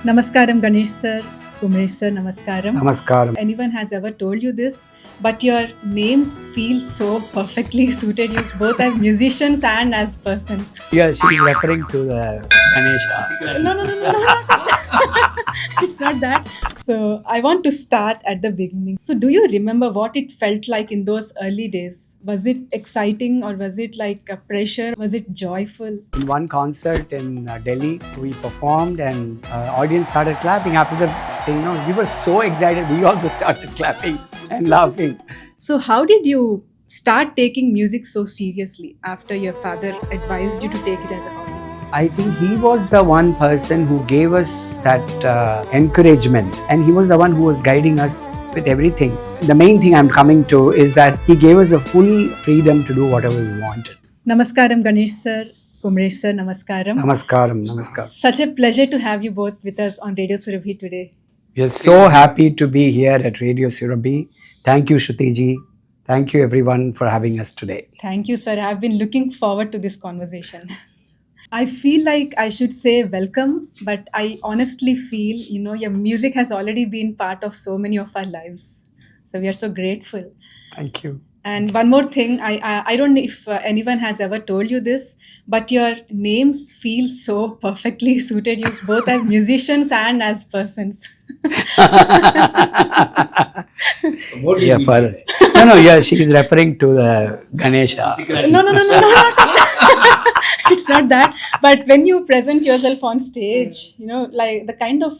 Namaskaram, Ganesh sir. Kumaresh sir, namaskaram. Namaskaram. Anyone has ever told you this, but your names feel so perfectly suited you both as musicians and as persons. Yeah, she's referring to the Ganesh. No. It's not that. So, I want to start at the beginning. So, do you remember what it felt like in those early days? Was it exciting or was it like a pressure? Was it joyful? In one concert in Delhi, we performed and audience started clapping after the thing. We were so excited. We also started clapping and laughing. So, how did you start taking music so seriously after your father advised you to take it as a hobby? I think he was the one person who gave us that encouragement, and he was the one who was guiding us with everything. The main thing I'm coming to is that he gave us a full freedom to do whatever we wanted. Namaskaram, Ganesh sir. Kumaresh sir, namaskaram. Namaskaram. Such a pleasure to have you both with us on Radio Surabhi today. We are so happy to be here at Radio Surabhi. Thank you, Shruti ji. Thank you, everyone, for having us today. Thank you, sir. I've been looking forward to this conversation. I feel like I should say welcome, but I honestly feel, your music has already been part of so many of our lives. So we are so grateful. Thank you. And one more thing, I don't know if anyone has ever told you this, but your names feel so perfectly suited you both as musicians and as persons. What do Yeah, you for mean? yeah, she is referring to the Ganesh. No. It's not that. But when you present yourself on stage, like the kind of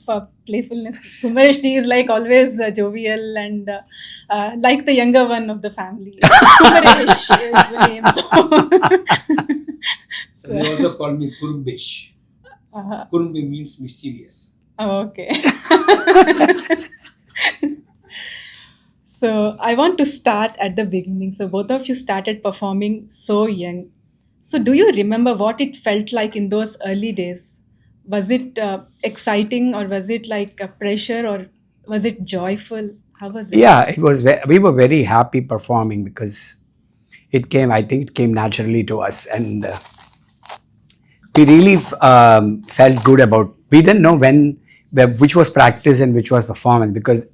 playfulness, Kumaresh ji is like always jovial and like the younger one of the family. Kumaresh is the name. So, They also call me Kurumbesh. uh, Kurumbe means mischievous. okay. So I want to start at the beginning. So both of you started performing so young. So do you remember what it felt like in those early days? Was it exciting or was it like a pressure or was it joyful? How was it? Yeah, it was. We were very happy performing because it came. I think it came naturally to us, and we really felt good about. We didn't know which was practice and which was performance because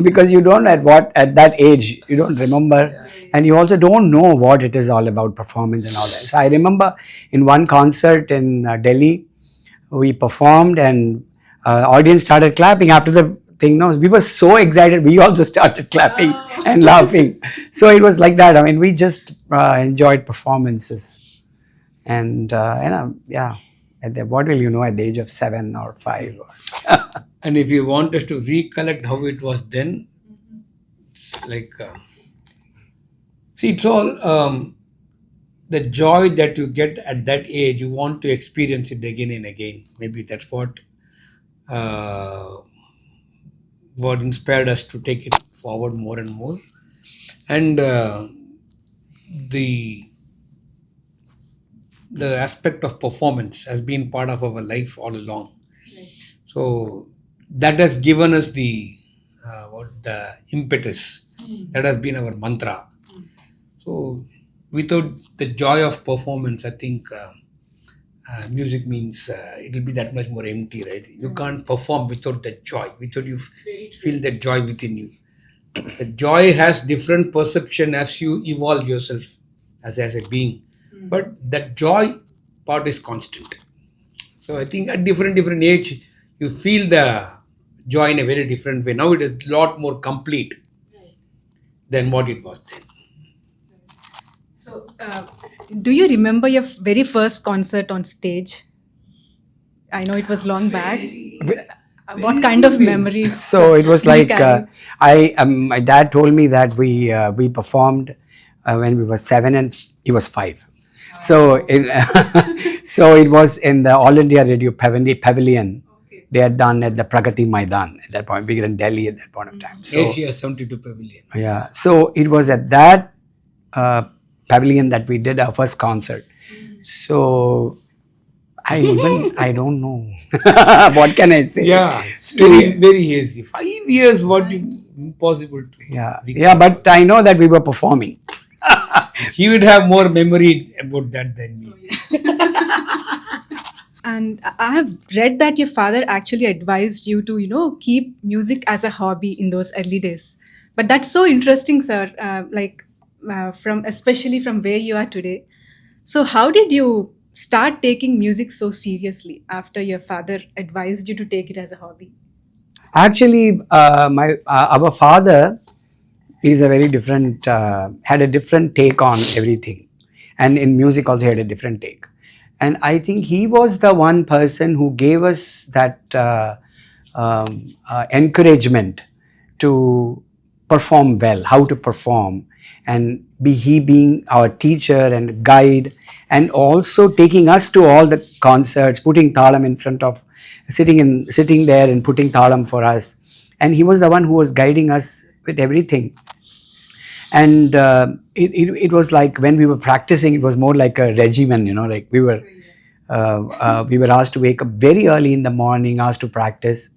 because you don't at that age you don't remember, and you also don't know what it is all about, performance and all that. So I remember in one concert in Delhi, we performed and audience started clapping after the thing. We were so excited. We also started clapping and laughing. So it was like that. I mean, we just enjoyed performances, and yeah. What will you know at the age of 7 or 5? And if you want us to recollect how it was then, it's like, see, it's all the joy that you get at that age, you want to experience it again and again. Maybe that's uh, what inspired us to take it forward more and more. And the the aspect of performance has been part of our life all along. So that has given us the impetus. That has been our mantra. So without the joy of performance, I think music means it will be that much more empty, right? You can't perform without that joy, without you feel that joy within you. The joy has different perception as you evolve yourself as a being, but that joy part is constant. So I think at different age, you feel the joy in a very different way. Now it is a lot more complete than what it was then. So do you remember your very first concert on stage? I know it was long back. What kind of memories? So it was do you like carry? my dad told me that we performed when we were 7 and he was 5. So so it was in the All India Radio Pavilion. They had done at the Pragati Maidan at that point. We were in Delhi at that point of time. So Asia 72 Pavilion. yeah, so it was at that pavilion that we did our first concert. So I don't know. What can I say? Yeah, it's very easy. 5 years, impossible to. Yeah, but I know that we were performing. He would have more memory about that than me. And I have read that your father actually advised you to, keep music as a hobby in those early days. But that's so interesting, sir. From especially from where you are today. So how did you start taking music so seriously after your father advised you to take it as a hobby? Actually, my our father is a very different, had a different take on everything, and in music also he had a different take. And I think he was the one person who gave us that encouragement to perform well, how to perform, and he being our teacher and guide, and also taking us to all the concerts, putting thalam in front of, sitting there and putting thalam for us, and he was the one who was guiding us with everything. And it was like when we were practicing, it was more like a regimen, like we were asked to wake up very early in the morning, asked to practice,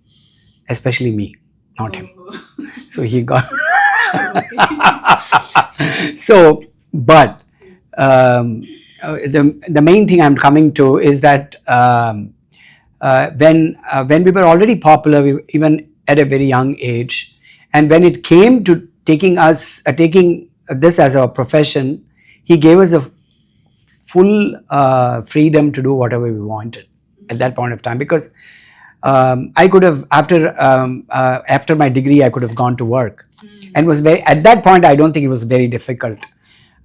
especially me, not him. So he got so, but the main thing I'm coming to is that when we were already popular, even at a very young age, and when it came to taking this as a profession, he gave us a full freedom to do whatever we wanted at that point of time. Because I could have, after my degree, I could have gone to work, and was very, at that point I don't think it was very difficult.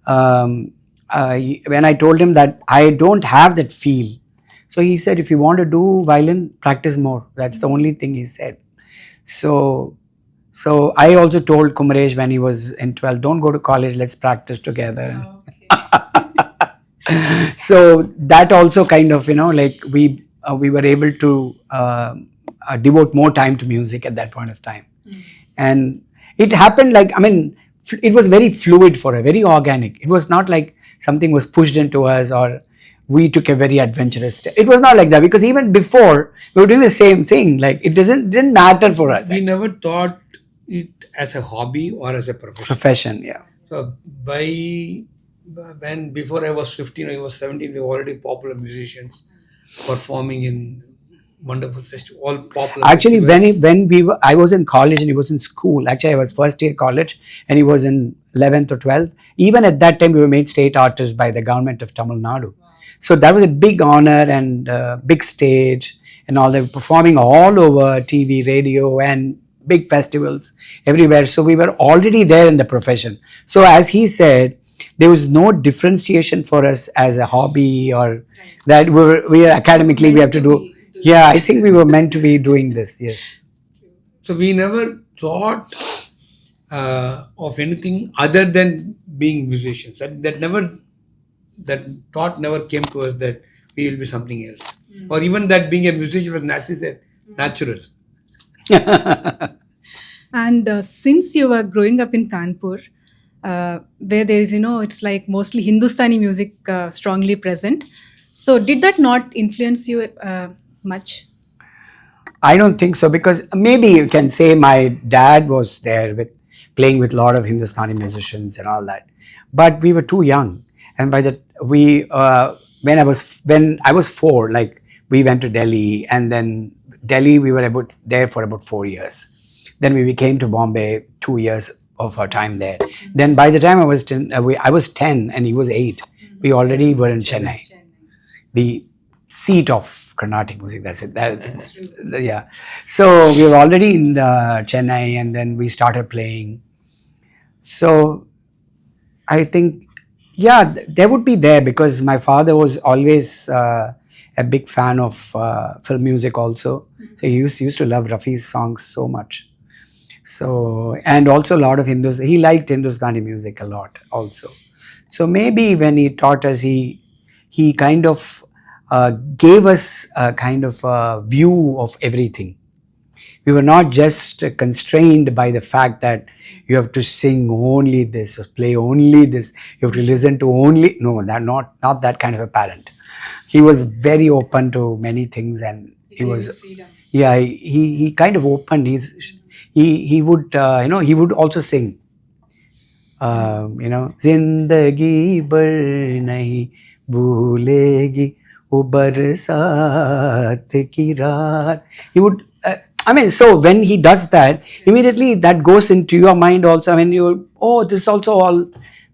When I told him that I don't have that feel, so he said, if you want to do violin, practice more. That's the only thing he said. So I also told Kumaresh when he was in 12th, don't go to college, let's practice together. So that also kind of, like we were able to devote more time to music at that point of time. And it happened like, I mean, it was very fluid for us, very organic. It was not like something was pushed into us or we took a very adventurous step. It was not like that, because even before we were doing the same thing. Like it didn't matter for us. We never thought it as a hobby or as a Profession, yeah. So before I was 15 or I was 17, we were already popular musicians performing in wonderful festivals, all popular. Actually, festivals. when I was in college and he was in school. Actually, I was first year college and he was in 11th or 12th. Even at that time, we were made state artists by the government of Tamil Nadu. So that was a big honor and big stage and all. They were performing all over TV, radio, and big festivals everywhere. So we were already there in the profession. So as he said, there was no differentiation for us as a hobby or that we are academically we have to do. Yeah, I think we were meant to be doing this. Yes. So we never thought of anything other than being musicians. That thought never came to us that we will be something else, or even that being a musician was natural. And since you were growing up in Kanpur, where there is, it's like mostly Hindustani music strongly present. So, did that not influence you much? I don't think so, because maybe you can say my dad was there with playing with a lot of Hindustani musicians and all that, but we were too young. And by the we when I was 4, like we went to Delhi, and then Delhi we were there for about 4 years. Then we came to Bombay, 2 years of our time there. Then by the time I was 10, I was 10 and he was 8. We already were in Chennai, the seat of Carnatic music. That's it. Yeah. So we were already in Chennai, and then we started playing. So I think, yeah, they would be there because my father was always a big fan of film music also. So he used to love Rafi's songs so much. So, and also a lot of he liked Hindustani music a lot also. So maybe when he taught us, he kind of gave us a kind of a view of everything. We were not just constrained by the fact that you have to sing only this or play only this. You have to listen to only, no, that not that kind of a parent. He was very open to many things, and he was, yeah, he kind of opened. He would he would also sing. Zindagi bar nahi bhulegi वो बरसात की रात. He would, I mean, so when he does that, immediately that goes into your mind also. I mean, you, oh, this also all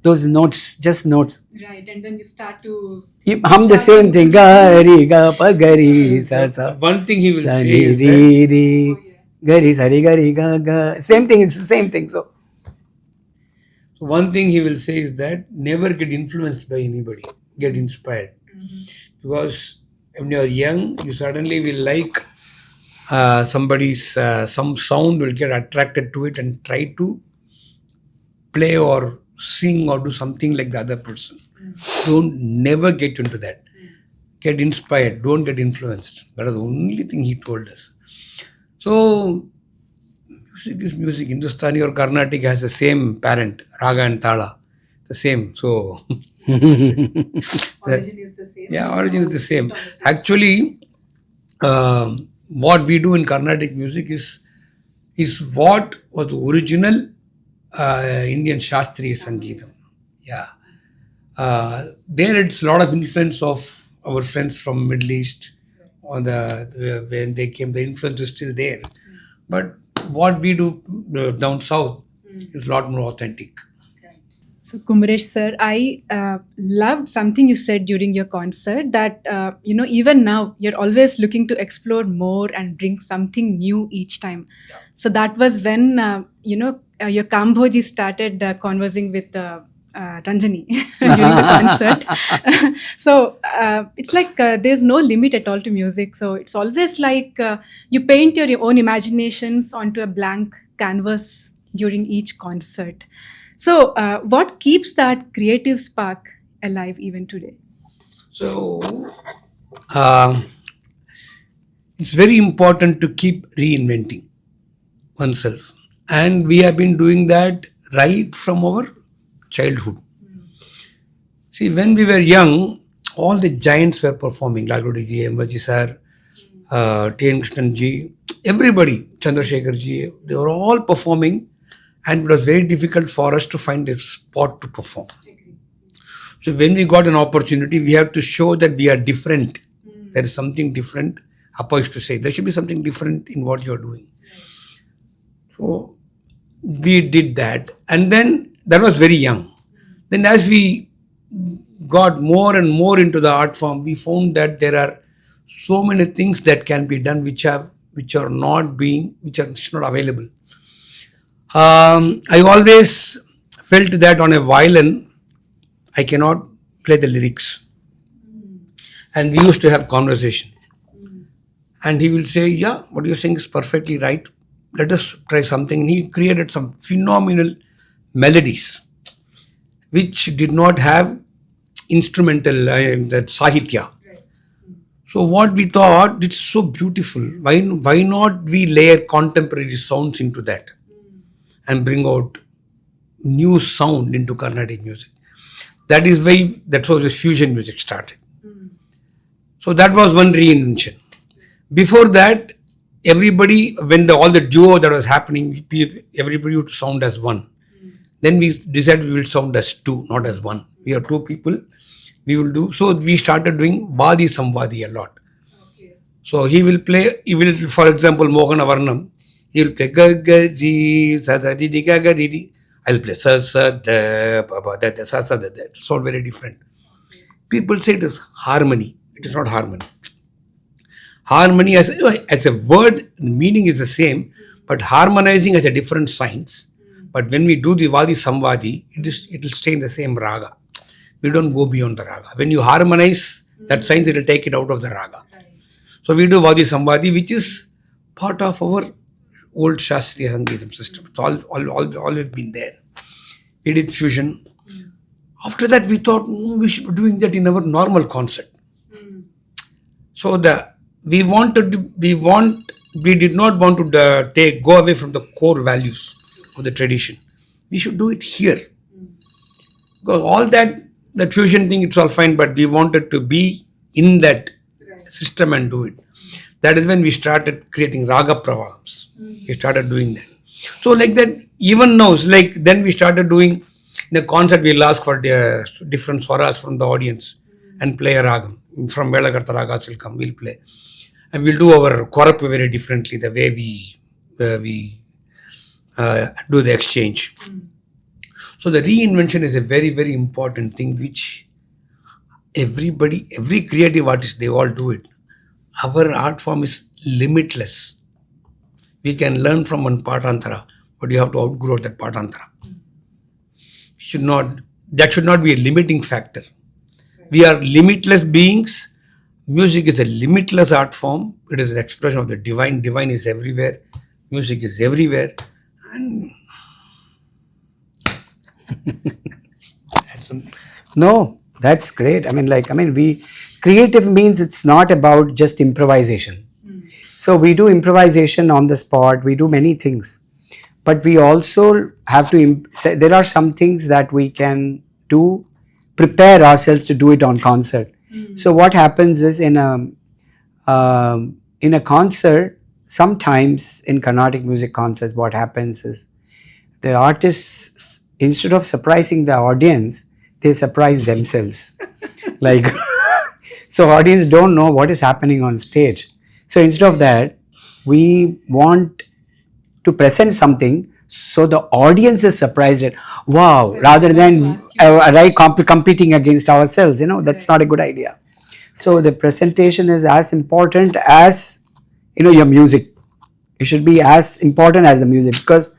those notes, just notes. Right, and then you start to You hum the same thing. Ga ri ga pa ga ri sa sa. One thing he will Sa say ni is that ri ri. Ga ri sa ri ga ri ga ga. Same thing. It's the same thing. So. one thing he will say is that never get influenced by anybody. Get inspired. Because when you are young, you suddenly will like somebody's some sound, will get attracted to it and try to play or sing or do something like the other person. Don't never get into that. Get inspired. Don't get influenced. That is the only thing he told us. So music is music. Hindustani or Carnatic has the same parent, Raga and Tala. The same. So origin is the same. yeah, origin is the same. Actually, what we do in Carnatic music is what was the original Indian Shastriya Sangeetam. Yeah. There it's a lot of influence of our friends from Middle East. On when they came, the influence is still there. But what we do down south is a lot more authentic. So, Kumaresh sir, I loved something you said during your concert that, even now you're always looking to explore more and bring something new each time. Yeah. So, that was when, your Kambhoji started conversing with Ranjani during the concert. So, it's like there's no limit at all to music. So, it's always like you paint your own imaginations onto a blank canvas during each concert. So, what keeps that creative spark alive even today? So it's very important to keep reinventing oneself. And we have been doing that right from our childhood. See, when we were young, all the giants were performing. Lalgudi ji, Embaji sir, T.N. Krishnan ji, everybody, Chandrasekhar ji, they were all performing, and it was very difficult for us to find a spot to perform. So when we got an opportunity, we have to show that we are different. There is something different. Appa used to say, there should be something different in what you are doing. So we did that, and then that was very young. Then as we got more and more into the art form, we found that there are so many things that can be done which are not available. I always felt that on a violin, I cannot play the lyrics. And we used to have conversation. And he will say, yeah, what you're saying is perfectly right. Let us try something. He created some phenomenal melodies which did not have instrumental, that sahitya. So what we thought, it's so beautiful. Why not we layer contemporary sounds into that and bring out new sound into Carnatic music? That's how this fusion music started. So that was one reinvention. Before that, everybody, when all the duo that was happening, everybody would sound as one. Then we decided we will sound as two, not as one. We are two people. We will do. So we started doing Vadi Samvadi a lot. So he will, for example, Mohana Varnam. He will play Gagaji, Sasadi, Gagadidi. I'll play Sasa, Da, Sasa, Da. It's all very different. People say it is harmony. It is not harmony. Harmony as a word, the meaning is the same, but harmonizing has a different science. But when we do the Vadi Samvadi, it will stay in the same raga. We don't go beyond the raga. When you harmonize that science, it will take it out of the raga. So we do Vadi Samvadi, which is part of our old Shastriya Sangeetam system. It's always been there. We did fusion. After that, we thought we should be doing that in our normal concert. So we did not want to go away from the core values of the tradition. We should do it here. Because all that fusion thing, it's all fine, but we wanted to be in that system and do it. That is when we started creating Raga Pravahams. We started doing that. So like that, even now, then we started doing, in a concert, we'll ask for different swaras from the audience and play a ragam. from Melakarta Ragas will come, we'll play. And we'll do our Korap very differently, the way we do the exchange. So the reinvention is a very, very important thing which every creative artist, they all do it. Our art form is limitless. We can learn from one Patantara, but you have to outgrow that Patantara. That should not be a limiting factor. We are limitless beings. Music is a limitless art form. It is an expression of the divine. Divine is everywhere. Music is everywhere. And that's something. No, that's great. We creative means it's not about just improvisation. So we do improvisation on the spot. We do many things, but we also have to. There are some things that we can do, prepare ourselves to do it on concert. So what happens is in a concert, sometimes in Carnatic music concerts, what happens is the artists, instead of surprising the audience, they surprise themselves. Like, so audience don't know what is happening on stage. So instead of that, we want to present something so the audience is surprised at, wow, rather than competing against ourselves. That's not a good idea. So the presentation is as important as your music. It should be as important as the music, because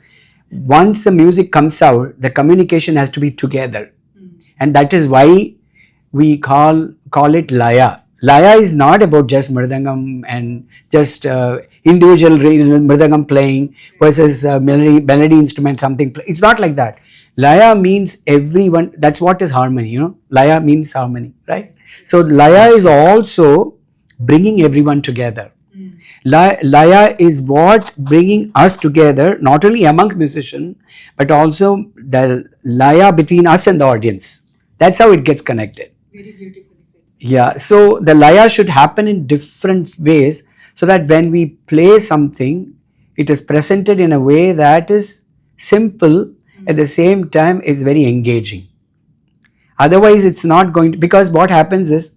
once the music comes out, the communication has to be together. And that is why we call it Laya. Laya is not about just mridangam and just individual mridangam playing versus melody instrument something. It's not like that. Laya means everyone. That's what is harmony. Laya means harmony, right? So Laya is also bringing everyone together. Laya is what bringing us together, not only among musicians, but also the Laya between us and the audience. That's how it gets connected. Very beautifully said. Yeah, so the Laya should happen in different ways so that when we play something, it is presented in a way that is simple, at the same time it's very engaging. Otherwise, it's not going to, because what happens is,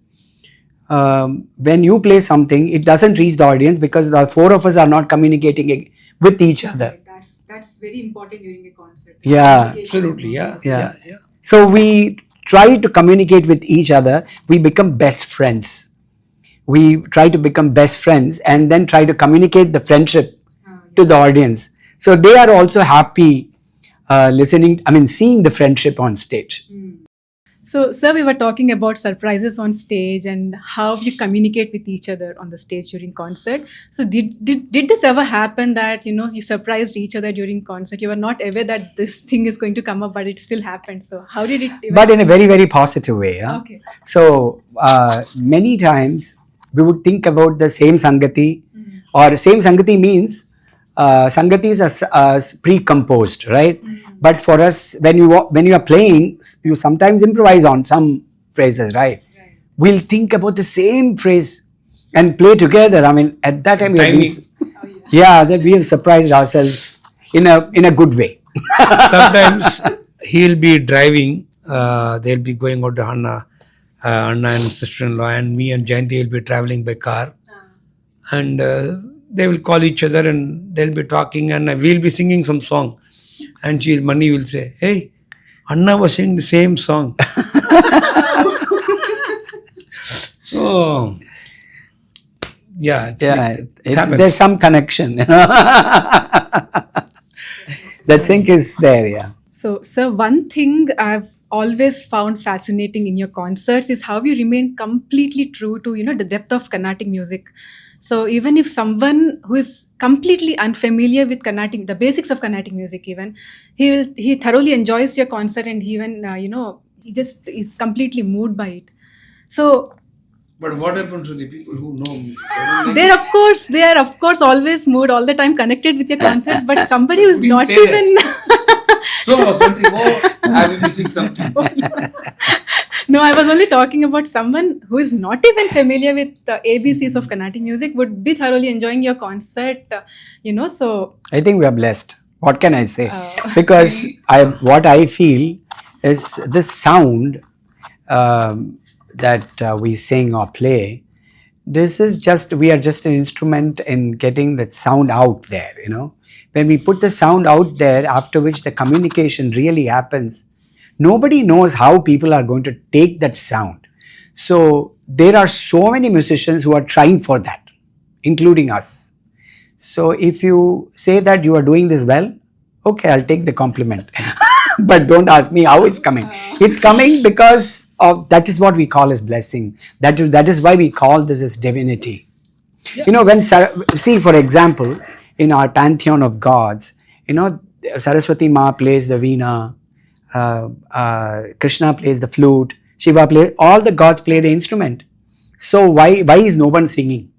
when you play something, it doesn't reach the audience because the four of us are not communicating with each other. That's very important during a concert. Yeah, Absolutely, yeah. So we try to communicate with each other. We become best friends. We try to become best friends and then try to communicate the friendship to the audience. So they are also happy seeing the friendship on stage. So, sir, we were talking about surprises on stage and how you communicate with each other on the stage during concert. So, did this ever happen that you surprised each other during concert? You were not aware that this thing is going to come up, but it still happened. So, how did it? But in a very, very positive way. Yeah? Okay. So many times we would think about the same sangati, or same sangati means sangatis are pre-composed, right? But for us, when you are playing, you sometimes improvise on some phrases, right? We'll think about the same phrase and play together. At that time, that we have surprised ourselves in a good way. Sometimes he'll be driving, they'll be going out to Anna and sister-in-law, and me and Jayanti will be traveling by car, and they will call each other and they'll be talking, and we'll be singing some song, and Mani will say, "Hey, Anna was singing the same song." So, it happens. There's some connection. That sync is there, yeah. So, sir, one thing I've always found fascinating in your concerts is how you remain completely true to the depth of Carnatic music. So even if someone who is completely unfamiliar with Carnatic, the basics of Carnatic music, even he thoroughly enjoys your concert, and he even he just is completely moved by it. So. But what happens to the people who know music? They are of course always moved all the time, connected with your concerts. But somebody who's not even. So I was wondering, are we missing something? No, I was only talking about someone who is not even familiar with the ABCs of Carnatic music would be thoroughly enjoying your concert, so... I think we are blessed. What can I say? Because what I feel is this sound, we sing or play, this is just, we are just an instrument in getting that sound out there, when we put the sound out there, after which the communication really happens, nobody knows how people are going to take that sound. So there are so many musicians who are trying for that, including us. So if you say that you are doing this well, okay, I'll take the compliment. But don't ask me how it's coming. It's coming because of, that is what we call as blessing. That is why we call this as divinity. When see, for example, in our pantheon of gods, Saraswati Ma plays the veena, Krishna plays the flute, Shiva plays, all the gods play the instrument. So why is no one singing?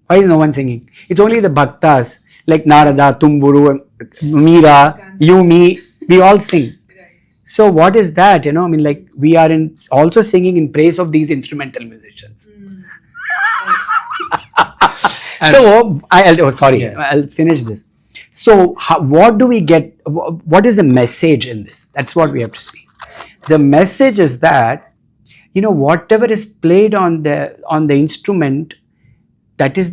Why is no one singing? It's only the bhaktas like Narada, Tumburu, Meera, you, me, we all sing. So what is that? We are also singing in praise of these instrumental musicians. So I'll finish this. So what do we get? What is the message in this? That's what we have to see. The message is that whatever is played on the instrument, that is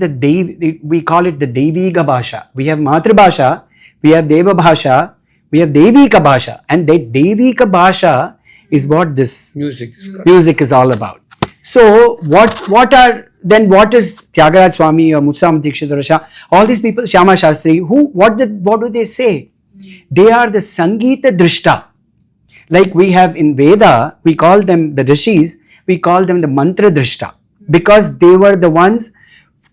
we call it the Deviga Bhasha. We have Matri Bhasha, we have Deva Bhasha, we have Devika Bhasha, and the Devika Bhasha is what this music is all about. So what is Tyagaraja Swami or Mutsama Dikshit, all these people, Shyama Shastri, what do they say? They are the Sangeeta Drishta. Like we have in Veda, we call them the Rishis, we call them the Mantra Drishta, because they were the ones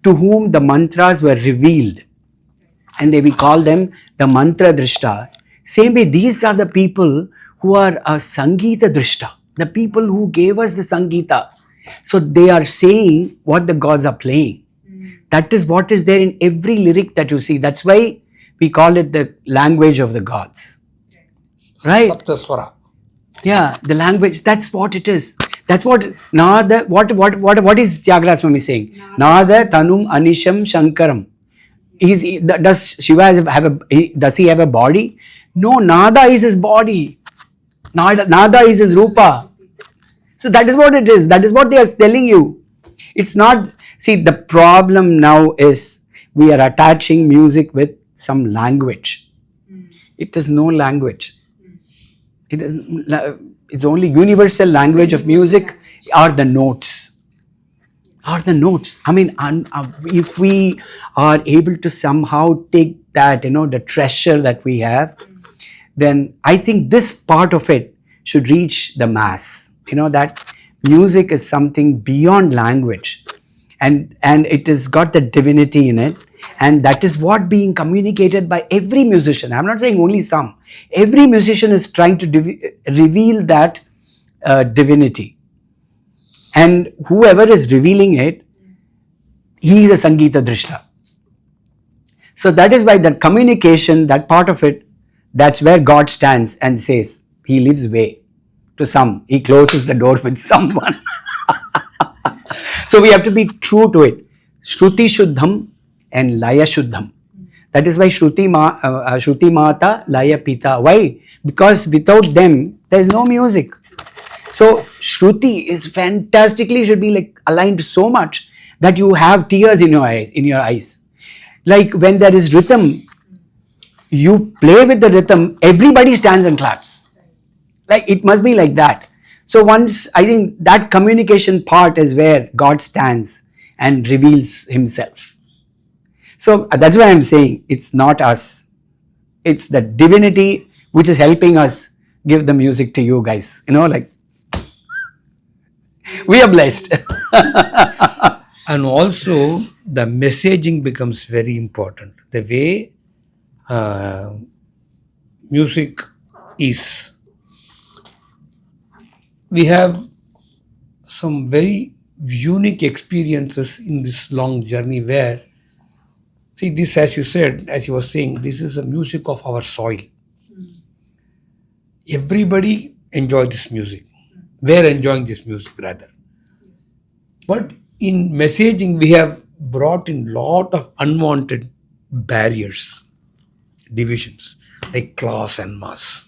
to whom the mantras were revealed, and we call them the Mantra Drishta. Same way, these are the people who are a Sangeeta Drishta, the people who gave us the Sangeeta. So they are saying what the gods are playing. That is what is there in every lyric that you see. That's why we call it the language of the gods. Right? Saptaswara. Yeah, the language, that's what it is. That's what Nada, what is Tyagaraja Swami saying? Nada Tanum Anisham Shankaram. Does Shiva does he have a body? No, Nada is his body. Nada is his Rupa. So that is what it is. That is what they are telling you. It's not, see, the problem now is we are attaching music with some language. It is no language. It's only universal language of music are the notes. If we are able to somehow take that, the treasure that we have, then I think this part of it should reach the mass. That music is something beyond language, and it has got the divinity in it, and that is what being communicated by every musician. I'm not saying only some. Every musician is trying to reveal that divinity, and whoever is revealing it, he is a Sangeeta Drishta. So that is why that communication, that part of it, that's where God stands and says, he lives way. To some, he closes the door with someone. So we have to be true to it. Shruti Shuddham and Laya Shuddham. That is why Shruti Mata, Laya Pita. Why? Because without them, there is no music. So Shruti is fantastically, should be like aligned so much that you have tears in your eyes. Like when there is rhythm, you play with the rhythm, everybody stands and claps. Like it must be like that. So once, I think that communication part is where God stands and reveals himself. So that's why I'm saying it's not us. It's the divinity which is helping us give the music to you guys. We are blessed. And also the messaging becomes very important. The way music is. We have some very unique experiences in this long journey where, see, this, as you said, as you were saying, this is the music of our soil. Everybody enjoy this music. We're enjoying this music rather. But in messaging, we have brought in lot of unwanted barriers, divisions, like class and mass.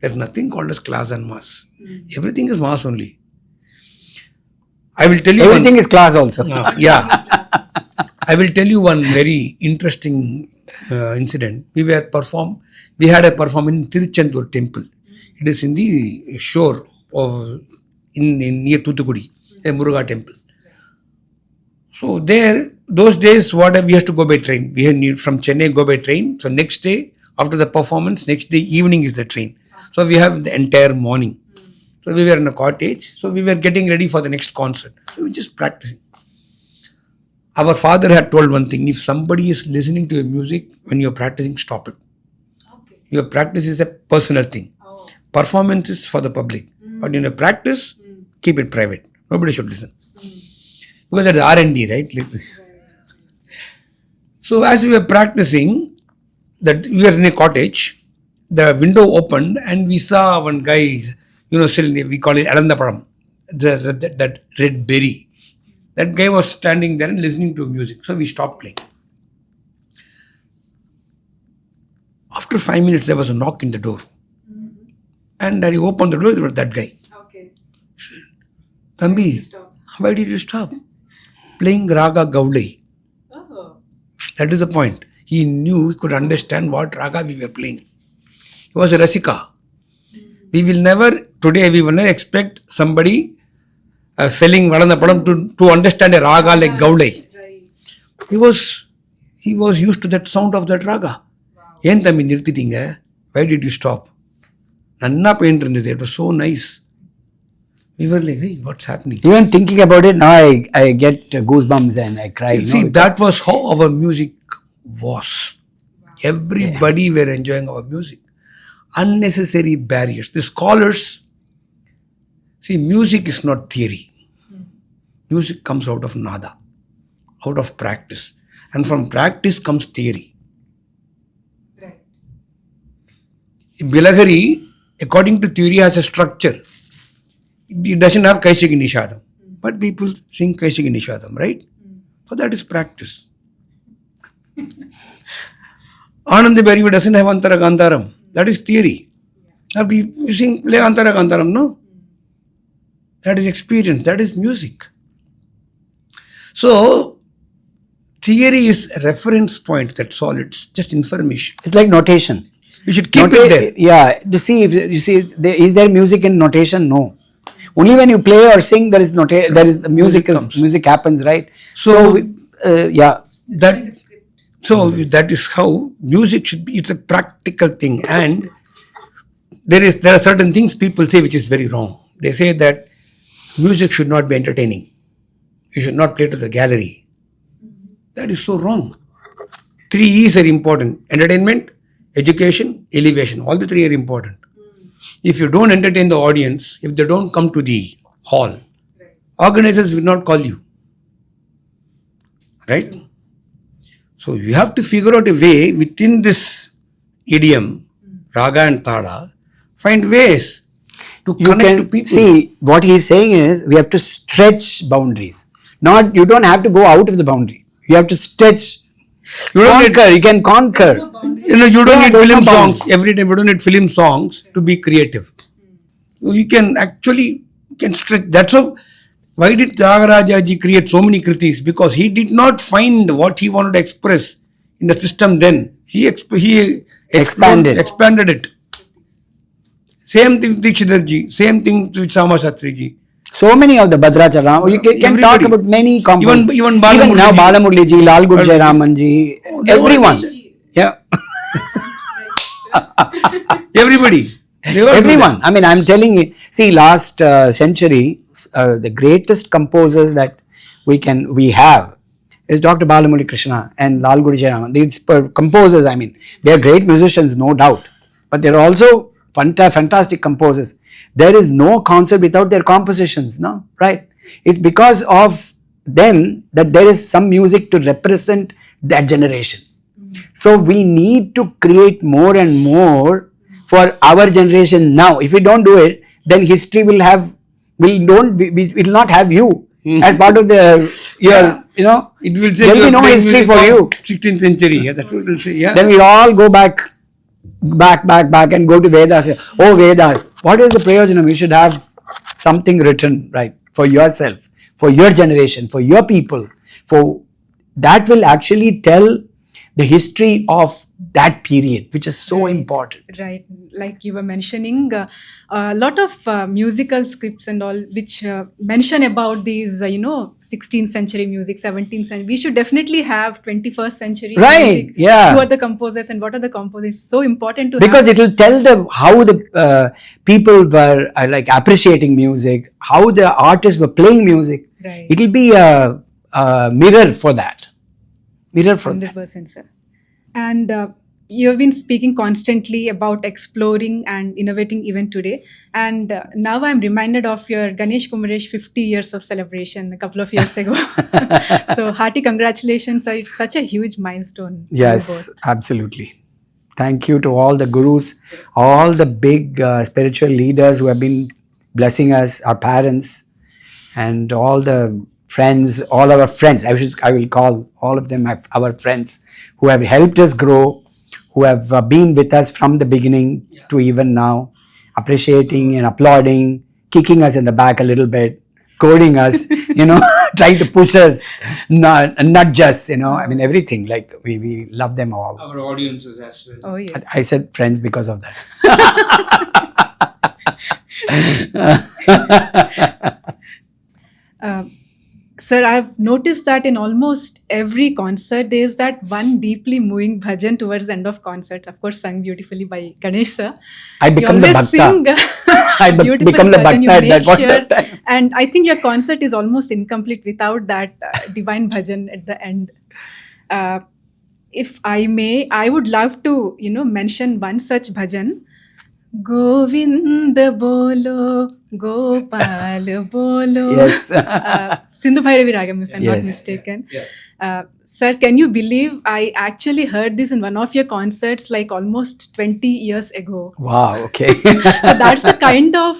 There's nothing called as class and mass. Everything is mass only. I will tell you Everything is class also. yeah. I will tell you one very interesting incident. We had a performance in Tiruchendur temple. It is in the shore of in near Thuthukudi, a Muruga temple. So there, those days, we have to go by train. We had from Chennai go by train. So next day, after the performance, next day evening is the train. So we have the entire morning. So we were in a cottage. So we were getting ready for the next concert. So we were just practicing. Our father had told one thing: if somebody is listening to your music when you're practicing, stop it. Okay. Your practice is a personal thing. Oh. Performance is for the public. But in a practice, keep it private. Nobody should listen. Because that's R&D, right? So as we were practicing, that we were in a cottage, the window opened and we saw one guy, still we call it Alandaparam, that red berry. That guy was standing there and listening to music. So we stopped playing. After 5 minutes, there was a knock in the door. And I opened the door, there was that guy. Okay. Thambi, why did you stop? Playing Raga Gaulai. Oh. That is the point. He knew, he could understand what Raga we were playing. He was a Rasika. We will never expect somebody selling Valandapadam to understand a Raga like Gaulai. Right. He was used to that sound of that Raga. Yen thambi nirthittinga? Why did you stop? Nanna paint irundhathu. It was so nice. We were like, hey, what's happening? Even thinking about it now, I get goosebumps and I cry. See, that was how our music was. Everybody were enjoying our music. Unnecessary barriers. The scholars, see, music is not theory. Music comes out of nada, out of practice. And from practice comes theory. Right. Bilagari, according to theory, has a structure. It doesn't have Kaishiki Nishadam. But people sing Kaishiki Nishadam, right? So that is practice. Anandi Bariva doesn't have Antara Gantaram. That is theory. Now you sing play Antara Gantaram, no? That is experience. That is music. So theory is a reference point. That's all. It's just information. It's like notation. You should keep it there. Yeah. To see if you see, is there music in notation? No. Only when you play or sing, there is the music happens, right? So yeah. That is how music should be. It's a practical thing, and there are certain things people say which is very wrong. They say that music should not be entertaining. You should not play to the gallery. That is so wrong. 3 E's are important: entertainment, education, elevation. All the 3 are important. If you don't entertain the audience, if they don't come to the hall, organizers will not call you. Right? So you have to figure out a way within this idiom, raga and tada, find ways to connect to people. See, what he is saying is we have to stretch boundaries. You don't have to go out of the boundary. You have to stretch. You can conquer. You don't need film songs. Every time you don't need film songs to be creative. You can stretch. That's how. Why did Tyagarajaji create so many kritis? Because he did not find what he wanted to express in the system then. He expanded it. Same thing with Dikshitarji. Same thing with Sama Shastriji. So many of the Bhadrachalam. You can talk about many composers. Even now Balamurli ji, Lal Gurjai Raman ji, everyone. Yeah. Everybody. Everyone. I mean, I'm telling you. See, last century, the greatest composers that we have is Dr. Balamurli Krishna and Lal Gurjai Raman. These composers, I mean, they are great musicians, no doubt. But they're also fantastic composers. There is no concert without their compositions, no? Right? It's because of them that there is some music to represent that generation. So we need to create more and more for our generation now. If we don't do it, then history will not have you as part of it will say there will be no history for you. 16th century. Yeah, that's what it will say. Yeah. Then we'll all go back and go to Vedas. Oh, Vedas. What is the prayojanam? You should have something written, right, for yourself, for your generation, for your people, for that will actually tell the history of that period, which is so important. Right, like you were mentioning, a lot of musical scripts and all, which mention about these, 16th century music, 17th century. We should definitely have 21st century Right, music. yeah. Who are the composers and what are the composers? So important to Because have. it will tell the how the people were like appreciating music, how the artists were playing music. Right. It will be a mirror for that. Mirror for that. 100%, sir. And you have been speaking constantly about exploring and innovating even today. And now I'm reminded of your Ganesh Kumaresh 50 years of celebration a couple of years ago. So hearty congratulations, sir. It's such a huge milestone. for you Yes, both. absolutely. Thank you to all the gurus, all the big spiritual leaders who have been blessing us, our parents, and all the friends, all our friends. I will call all of them our friends who have helped us grow, who have been with us from the beginning to even now, appreciating and applauding, kicking us in the back a little bit, coding us, trying to push us, not just, I mean, everything. Like we love them all. Our audiences as well. Oh, yes. I said friends because of that. Sir, I've noticed that in almost every concert, there's that one deeply moving bhajan towards the end of concerts. Of course, sung beautifully by Ganesh sir. I You become the always bhakta. sing beautiful become the bhajan. You bhakta at make that point sure, of time. and I think your concert is almost incomplete without that divine bhajan at the end. Uh, if I may, I would love to, mention one such bhajan. Govind बोलो गोपाल बोलो. Yes. Sindhu Bhairavi Ragam, if I'm not Yes. mistaken. Sir, can you believe I actually heard this in one of your concerts like almost 20 years ago? Wow, okay. So that's the kind of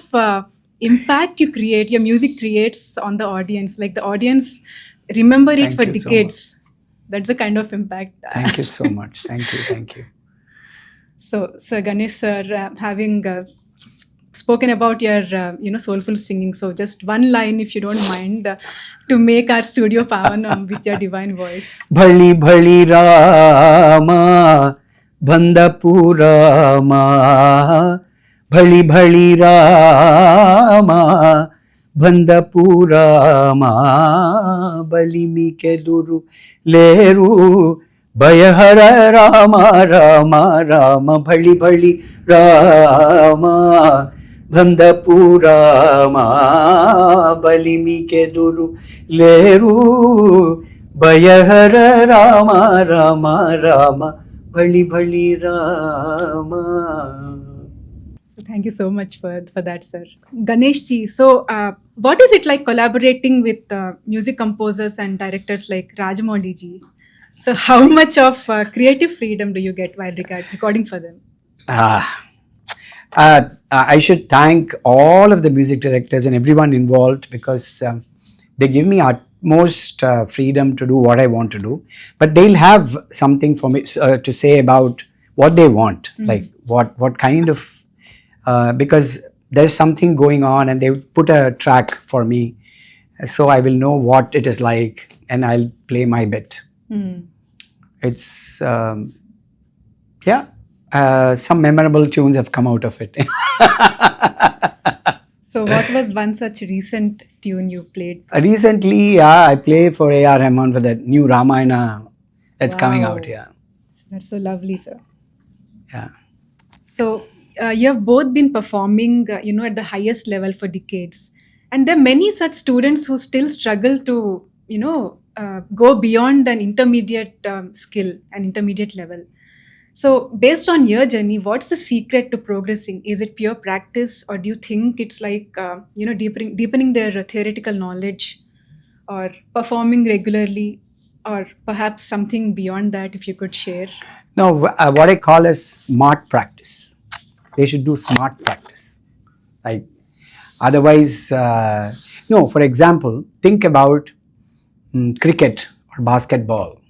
impact you create, your music creates on the audience. Like the audience remember it Thank for you so decades. That's the kind of impact. Thank you so much. Thank you. So, Sir Ganesh, sir, having spoken about your, soulful singing, so just one line, if you don't mind, to make our studio pavanam with your divine voice. Bhali bhali Rama Bandapurama Bhali bhali Rama Bandapurama Balimi ke duru leru Bayahara Rama Rama Rama Bhali bhali Rama Bandapurama Balimi ke duru leru Bayahara Rama Rama Rama Bhali bhali Rama. So thank you so much for that, sir. Ganesh ji, so what is it like collaborating with music composers and directors like Rajamouli ji? So how much of creative freedom do you get while recording for them? I should thank all of the music directors and everyone involved because they give me utmost freedom to do what I want to do. But they'll have something for me to say about what they want, like what kind of, because there's something going on and they put a track for me. So I will know what it is like and I'll play my bit. It's, some memorable tunes have come out of it. So what was one such recent tune you played? Recently, I play for A.R. Rahman for that new Ramayana that's coming Wow. out. Yeah. That's so lovely, sir. Yeah. So you have both been performing, at the highest level for decades. And there are many such students who still struggle to, go beyond an intermediate skill, an intermediate level. So based on your journey, what's the secret to progressing? Is it pure practice, or do you think it's like, deepening their theoretical knowledge or performing regularly, or perhaps something beyond that, if you could share? No, what I call as smart practice. They should do smart practice. Like, otherwise, no, for example, think about cricket or basketball.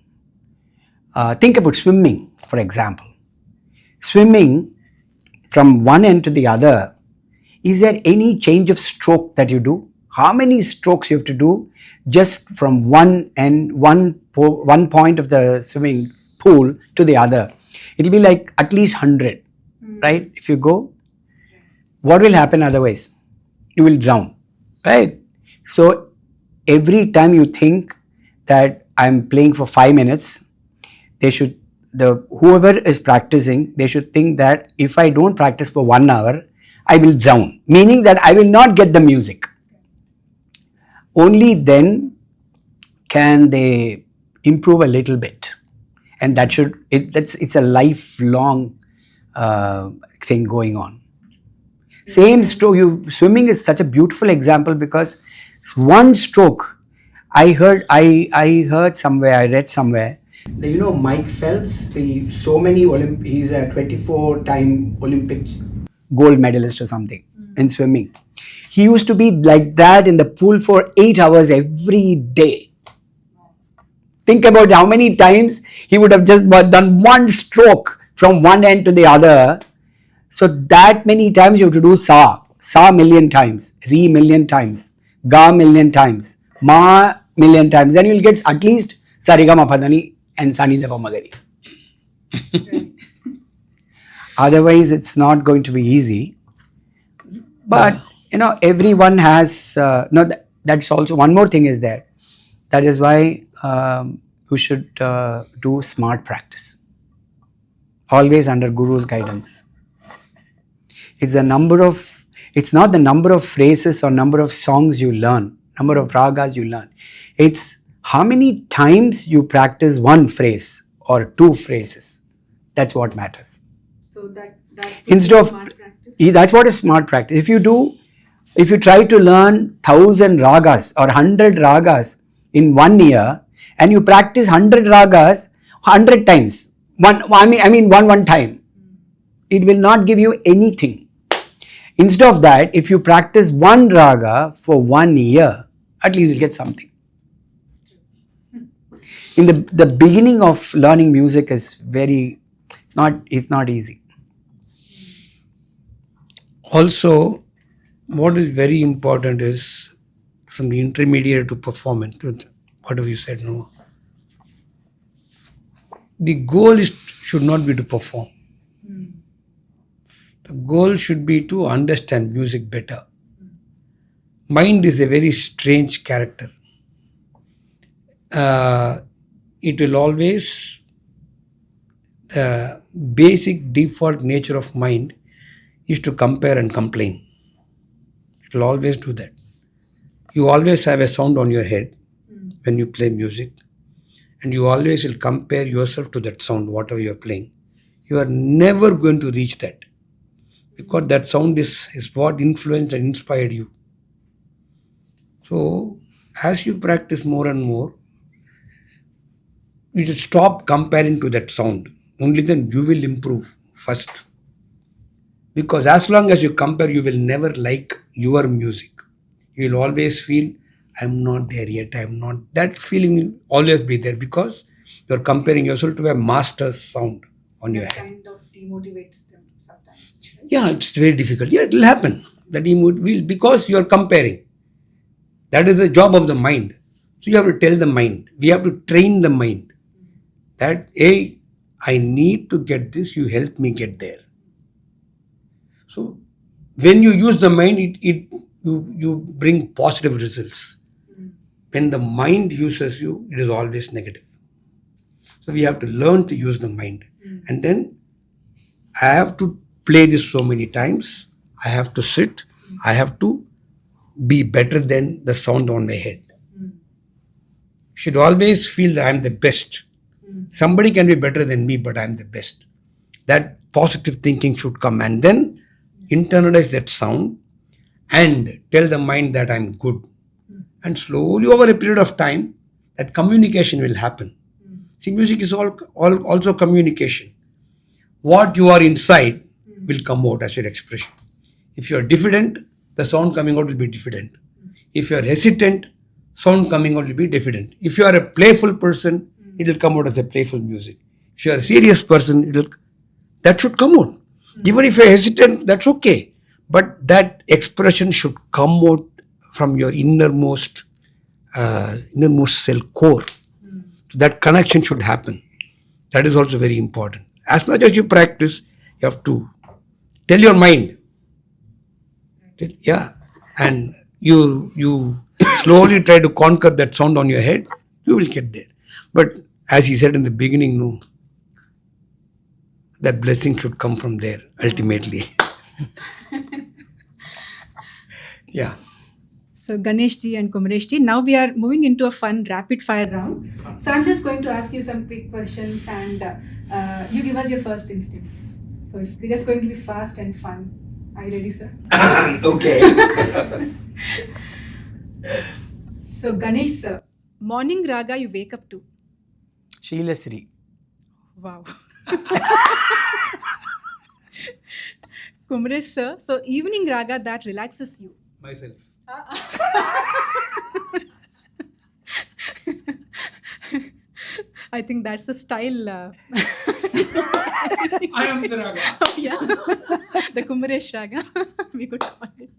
Think about swimming, for example. Swimming from one end to the other, is there any change of stroke that you do? how many strokes you have to do just from one end, one point of the swimming pool to the other. It'll be like at least 100, right? If you go, what will happen otherwise? You will drown, right? So every time you think that I'm playing for 5 minutes, whoever is practicing, they should think that if I don't practice for 1 hour, I will drown, meaning that I will not get the music. Only then can they improve a little bit, and it's a lifelong thing going on. Same stroke. Swimming is such a beautiful example because one stroke. I read somewhere. Mike Phelps. He's a 24-time Olympic gold medalist or something in swimming. He used to be like that in the pool for 8 hours every day. Think about how many times he would have just done one stroke from one end to the other. So that many times you have to do sa million times, re million times, ga million times, ma million times. Then you'll get at least sarigama padani and sani dapa magari. Otherwise, it's not going to be easy. But everyone has. That's also one more thing is there. That is why you should do smart practice. Always under Guru's guidance. It's not the number of phrases or number of songs you learn, number of ragas you learn. It's how many times you practice one phrase or two phrases. That's what matters. So that Instead of smart practice. That's what is smart practice. If you try to learn 1,000 ragas or 100 ragas in 1 year, and you practice 100 ragas 100 times, one time, it will not give you anything. Instead of that, if you practice one raga for 1 year, at least you'll get something. In the beginning of learning music is it's not easy. Also, what is very important is from the intermediate to performance. What have you said? No. The goal should not be to perform. The goal should be to understand music better. Mind is a very strange character. It will always, the basic default nature of mind is to compare and complain. It will always do that. You always have a sound on your head when you play music, and you always will compare yourself to that sound, whatever you are playing. You are never going to reach that, because that sound is what influenced and inspired you. So, as you practice more and more, you should stop comparing to that sound. Only then you will improve first. Because as long as you compare, you will never like your music. You will always feel, I'm not there yet, that feeling will always be there because you're comparing yourself to a master's sound on your head. Kind of demotivates them sometimes. Right? Yeah, it's very difficult. Yeah, it will happen. That will, because you are comparing. That is the job of the mind. So you have to tell the mind. We have to train the mind that, hey, I need to get this, you help me get there. So when you use the mind, you bring positive results. When the mind uses you, it is always negative. So we have to learn to use the mind. And then I have to play this so many times. I have to sit. I have to be better than the sound on my head. Should always feel that I'm the best. Somebody can be better than me, but I'm the best. That positive thinking should come, and then internalize that sound and tell the mind that I'm good. And slowly over a period of time, that communication will happen. See, music is also communication. What you are inside will come out as your expression. If you are diffident, the sound coming out will be diffident. If you are hesitant, sound coming out will be diffident. If you are a playful person, it will come out as a playful music. If you are a serious person, that should come out. Even if you are hesitant, that's okay. But that expression should come out from your innermost cell core. So that connection should happen. That is also very important. As much as you practice, you have to tell your mind. Yeah, and you slowly try to conquer that sound on your head. You will get there. But as he said in the beginning, no, that blessing should come from there ultimately. Yeah. So Ganesh ji and Kumaresh ji, now we are moving into a fun rapid fire round. So I'm just going to ask you some quick questions and you give us your first instance. So it's just going to be fast and fun. Are you ready, sir? Okay. So Ganesh sir, morning raga you wake up to. Sheila Sri. Wow. Kumaresh sir, so evening raga that relaxes you. Myself. I think that's a style. I am the raga. Yeah, the Kumaresh raga. We could call it.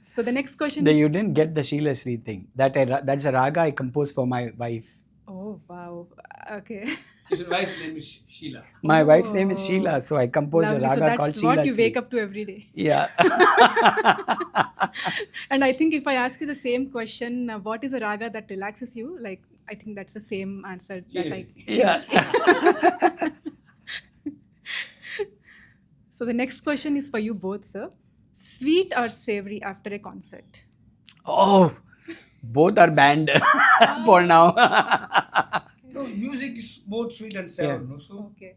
So the next question is. You didn't get the Sheila Sri thing. That's a raga I composed for my wife. Oh wow. Okay. His wife's name is Sheila. My wife's name is Sheila, so I composed Lovely. a So raga called that's Sheila what you Sri. wake up to every day. Yeah. And I think if I ask you the same question, what is a raga that relaxes you? Like, I think that's the same answer that I. Yeah. So the next question is for you both, sir. Sweet or savory after a concert? Oh, both are banned for now. No, music is both sweet and sour. Yeah. No? So Okay.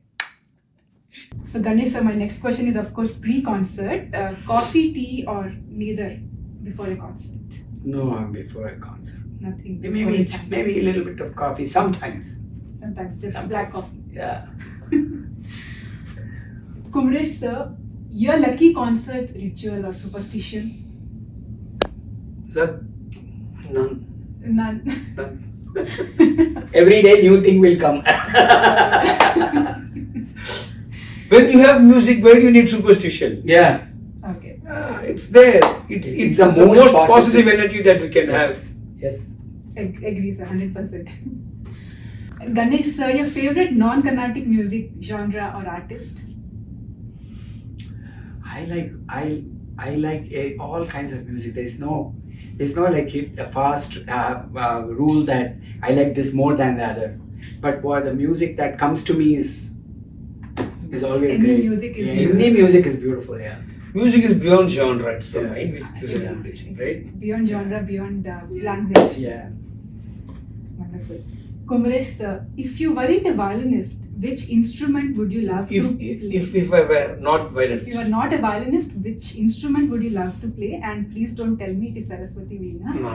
So Ganesh, sir, my next question is of course pre-concert. Coffee, tea, or neither before a concert? No, I'm before a concert. Nothing. Maybe a little bit of coffee sometimes. Sometimes just black coffee. Yeah. Kumaresh sir, your lucky concert ritual or superstition? None. None. Every day new thing will come. when you have music, where do you need superstition? Yeah. Okay. It's there. It's the most positive energy that we can have. Yes. Agree, sir, 100%. Ganesh sir, your favorite non-Carnatic music genre or artist? I like all kinds of music. There's no like a fast rule that I like this more than the other. But what the music that comes to me is always Any great. music is Any music is beautiful. Yeah. Music is beyond genre. It's the Yeah. mind which gives a foundation, right? beyond genre, beyond language. Yeah. Wonderful. Kumaresh sir, if you weren't a violinist, which instrument would you love to play? If I were not If you are violent, not a violinist, which instrument would you love to play? And please don't tell me it is Saraswati Veena. no.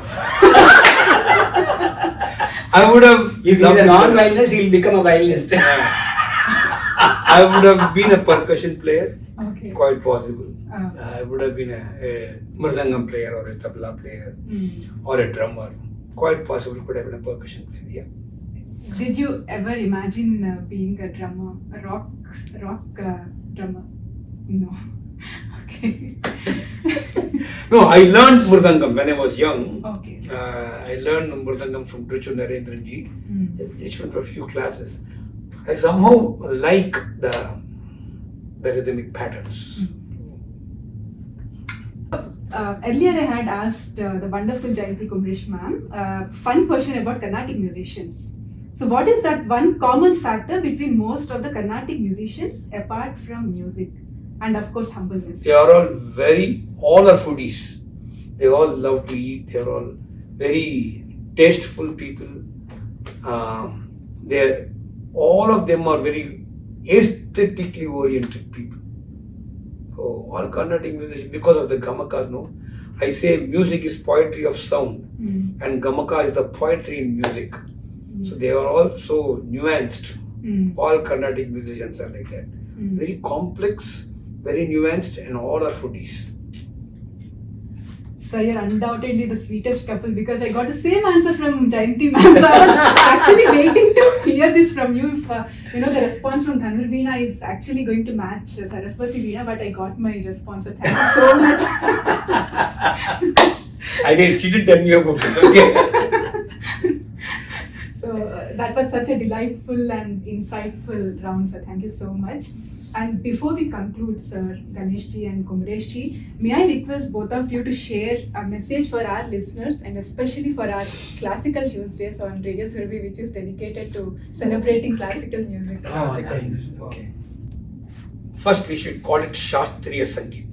I would have. If he's loved a it. non-violinist, he'll become a violinist. I would have been a percussion player, Okay. quite possible. Uh, I would have been a mridangam player or a tabla player mm. or a drummer. Quite possible could have been a percussion player. Yeah. Did you ever imagine being a drummer, a rock drummer? No. Okay. No, I learned mridangam when I was young. Okay. I learned mridangam from Drichu Narendranji. Mm. I just went for a few classes. I somehow like the rhythmic patterns. Earlier I had asked the wonderful Jayanti Kumaresh ma'am fun question about Carnatic musicians. So what is that one common factor between most of the Carnatic musicians apart from music and of course humbleness? They are all are foodies. They all love to eat. They are all very tasteful people. All of them are very aesthetically oriented people. So all Carnatic musicians, because of the gamakas, no, I say music is poetry of sound, and gamaka is the poetry in music. So they are all so nuanced. All Carnatic musicians are like that. Very complex, very nuanced, and all are foodies. So you're undoubtedly the sweetest couple because I got the same answer from Jayanti ma'am. So I was actually waiting to hear this from you. If the response from Dhanur Veena is actually going to match Saraswati Veena, but I got my response. So thank you so much. I mean, she didn't tell me about this. Okay. So that was such a delightful and insightful round, so thank you so much. And before we conclude, sir, Ganeshji and Kumareshji, may I request both of you to share a message for our listeners and especially for our Classical Tuesdays on Radio Surabhi, which is dedicated to celebrating classical music. Oh, nice. Okay. First, we should call it Shastriya Sangeet.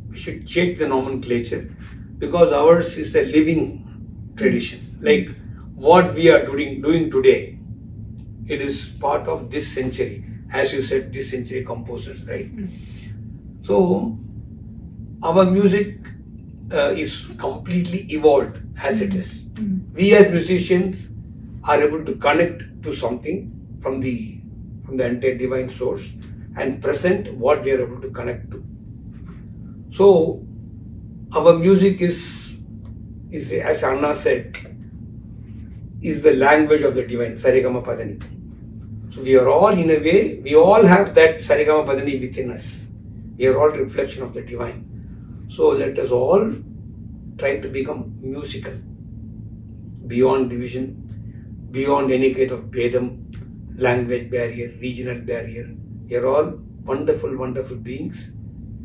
We should check the nomenclature because ours is a living tradition. Like what we are doing today, it is part of this century. As you said, this century composers, right? So, our music is completely evolved as it is. We as musicians are able to connect to something from the entire divine source and present what we are able to connect to. So, our music is as Anna said, is the language of the divine, Sarigama Padani. So we are all, in a way, we all have that Sarigama Padani within us. We are all reflection of the divine. So let us all try to become musical, beyond division, beyond any kind of Bedam, language barrier, regional barrier. We are all wonderful, wonderful beings.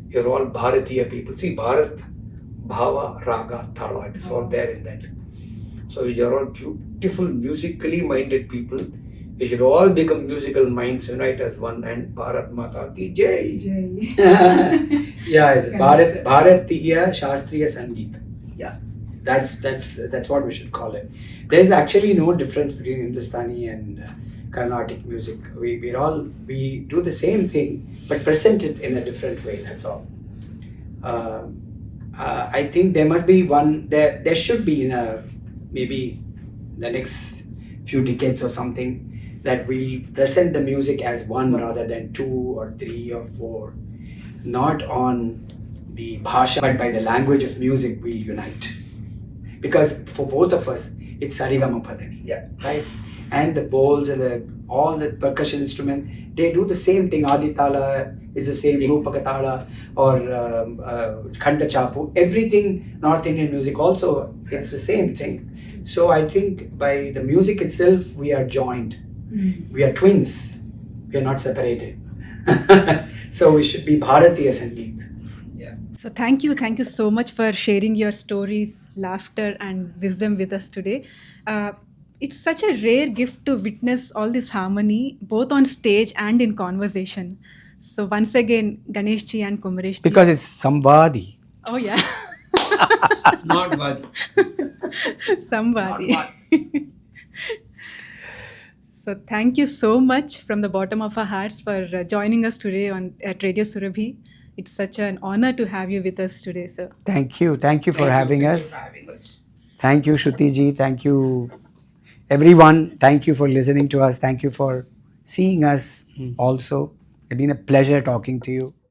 We are all Bharatiya people. See, Bharat, Bhava, Raga, Thala, it is all there in that. So we are all beautiful, musically minded people. We should all become musical minds, unite as one, and Bharat Mata ki Jai. Yeah, it's Bharatiya Shastriya Sangeet. Yeah, that's what we should call it. There's actually no difference between Hindustani and Carnatic music. We do the same thing, but present it in a different way. That's all. I think there must be one. There should be maybe the next few decades or something that we present the music as one rather than 2 or 3 or 4, not on the bhasha but by the language of music we'll unite, because for both of us it's Sarigama Padani. Yeah. Right, and the bowls and all the percussion instrument, they do the same thing. Aditala is the same, Rupakatala or Khanda Chapu, everything North Indian music also, it's the same thing. So I think by the music itself we are joined. We are twins. We are not separated. So we should be Bharatiya Sangeet. Yeah. So thank you so much for sharing your stories, laughter, and wisdom with us today. It's such a rare gift to witness all this harmony, both on stage and in conversation. So once again, Ganeshji and Kumareshji. Because it's Samvadi. Oh yeah, Not Vadi. somebody. Not Vadi. So thank you so much from the bottom of our hearts for joining us today at Radio Surabhi. It's such an honor to have you with us today, sir. Thank you for having us. Thank you, Shruti ji. Thank you, everyone. Thank you for listening to us. Thank you for seeing us also. It's been a pleasure talking to you.